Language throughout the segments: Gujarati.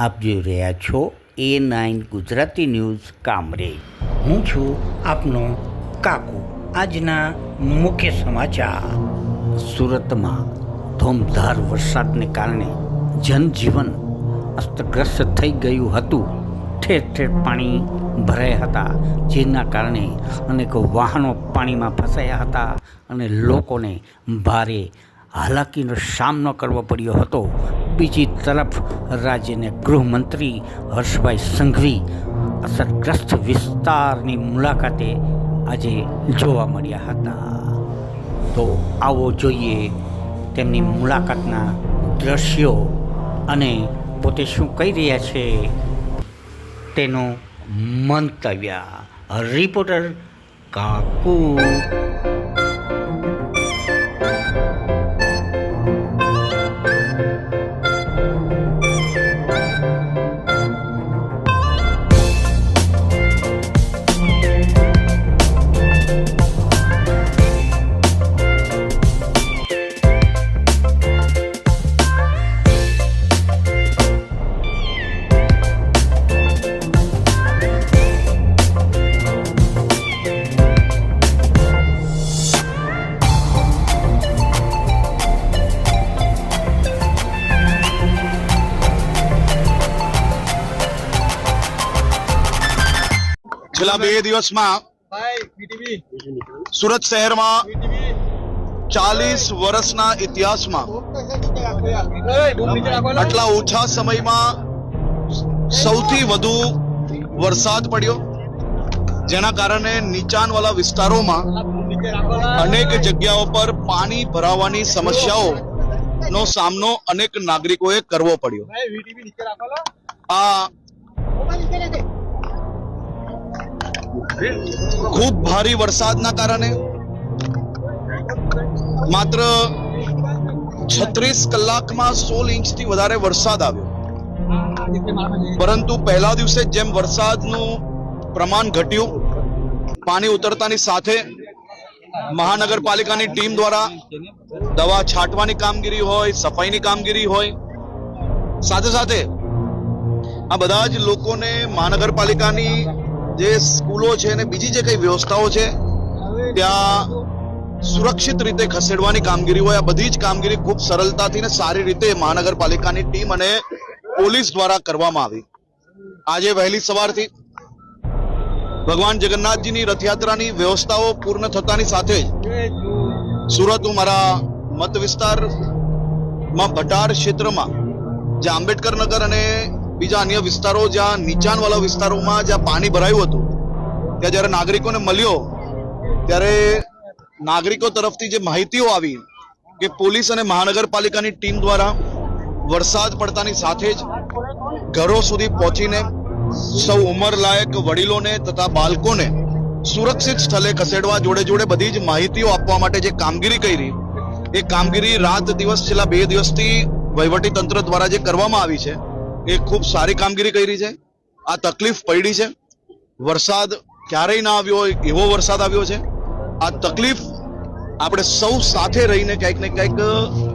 આપ જોઈ રહ્યા છો A9 ગુજરાતી ન્યૂઝ કામરેજ. હું છું આપનો કાકુ. આજના મુખ્ય સમાચાર. સુરતમાં ધોમધાર વરસાદને કારણે જનજીવન અસ્તગ્રસ્ત થઈ ગયું હતું. ઠેર ઠેર પાણી ભરાયા હતા, જેના કારણે અનેક વાહનો પાણીમાં ફસાયા હતા અને લોકોને ભારે હાલાકીનો સામનો કરવો પડ્યો હતો. બીજી તરફ રાજ્યના ગૃહમંત્રી હર્ષભાઈ સંઘવી અસરગ્રસ્ત વિસ્તારની મુલાકાતે આજે જોવા મળ્યા હતા. તો આવો જોઈએ તેમની મુલાકાતના દ્રશ્યો અને પોતે શું કહી રહ્યા છે તેનું મંતવ્ય. રિપોર્ટર કાકુ. છેલ્લા 2 દિવસમાં સુરત શહેરમાં 40 વર્ષના ઇતિહાસમાં આટલા ઓછા સમયમાં સૌથી વધુ વરસાદ પડ્યો, જેના કારણે નીચાણવાળા વિસ્તારોમાં અનેક જગ્યાઓ પર પાણી ભરાવાની સમસ્યાઓનો સામનો અનેક નાગરિકોએ કરવો પડ્યો. આ ખૂબ ભારે વરસાદના કારણે માત્ર 36 કલાકમાં 16 ઇંચથી વધારે વરસાદ આવ્યો. પરંતુ પહેલા દિવસે જેમ વરસાદનું પ્રમાણ ઘટ્યું, પાણી ઉતરતાની સાથે મહાનગરપાલિકાની ટીમ દ્વારા દવા છાંટવાની કામગીરી હોય, સફાઈની કામગીરી હોય, સાથે સાથે આ બધા જ લોકોને મહાનગરપાલિકાની જે સ્કૂલો છે અને બીજી જે કઈ વ્યવસ્થાઓ છે ત્યાં સુરક્ષિત રીતે ખસેડવાની કામગીરી હોય, આ બધી જ કામગીરી ખૂબ સરળતાથી અને સારી રીતે મહાનગરપાલિકાની ટીમ અને પોલીસ દ્વારા કરવામાં આવી. આજે વહેલી સવારથી ભગવાન જગન્નાથજીની રથયાત્રાની વ્યવસ્થાઓ પૂર્ણ થતાની સાથે જ સુરત, હું મારા મત વિસ્તારમાં ભટાર ક્ષેત્રમાં જે આંબેડકર નગર અને બીજા અન્ય વિસ્તારો, જ્યાં નીચાણવાળા વિસ્તારોમાં જ્યાં પાણી ભરાયું હતું, ત્યાં જ્યારે નાગરિકોને મળ્યો ત્યારે નાગરિકો તરફથી જે માહિતીઓ આવી કે પોલીસ અને મહાનગરપાલિકાની ટીમ દ્વારા વરસાદ પડતાની સાથે જ ઘરો સુધી પહોંચીને સૌ ઉંમરલાયક વડીલોને તથા બાળકોને સુરક્ષિત સ્થળે ખસેડવા જોડે જોડે બધી જ માહિતીઓ આપવા માટે જે કામગીરી કરી, એ કામગીરી રાત દિવસ છેલ્લા 2 દિવસથી વહીવટી તંત્ર દ્વારા જે કરવામાં આવી છે એ ખૂબ સારી કામગીરી કરી છે. આ તકલીફ પડી છે, વરસાદ ક્યારેય ના આવ્યો હોય એવો વરસાદ આવ્યો છે. આ તકલીફ આપણે સૌ સાથે રહીને ક્યાંક ને ક્યાંક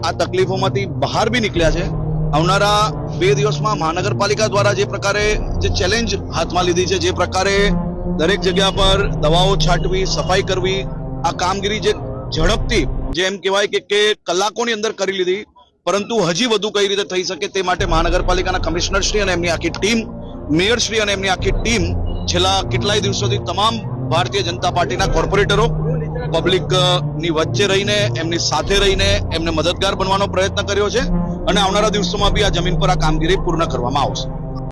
આ તકલીફોમાંથી બહાર બી નીકળ્યા છે. આવનારા 2 દિવસમાં મહાનગરપાલિકા દ્વારા જે પ્રકારે જે ચેલેન્જ હાથમાં લીધી છે, જે પ્રકારે દરેક જગ્યા પર દવાઓ છાંટવી, સફાઈ કરવી, આ કામગીરી જે ઝડપથી જે એમ કહેવાય કે કલાકોની અંદર કરી લીધી, પરંતુ હજી વધુ કઈ રીતે થઈ શકે તે માટે મહાનગરપાલિકાના કમિશનર શ્રી અને એમની આખી ટીમ, મેયર શ્રી અને એમની આખી ટીમ છેલ્લા કેટલાય દિવસોથી તમામ ભારતીય જનતા પાર્ટીના કોર્પોરેટરો પબ્લિકની વચ્ચે રહીને, એમની સાથે રહીને એમને મદદગાર બનવાનો પ્રયત્ન કર્યો છે અને આવનારા દિવસોમાં બી આ જમીન પર આ કામગીરી પૂર્ણ કરવામાં આવશે.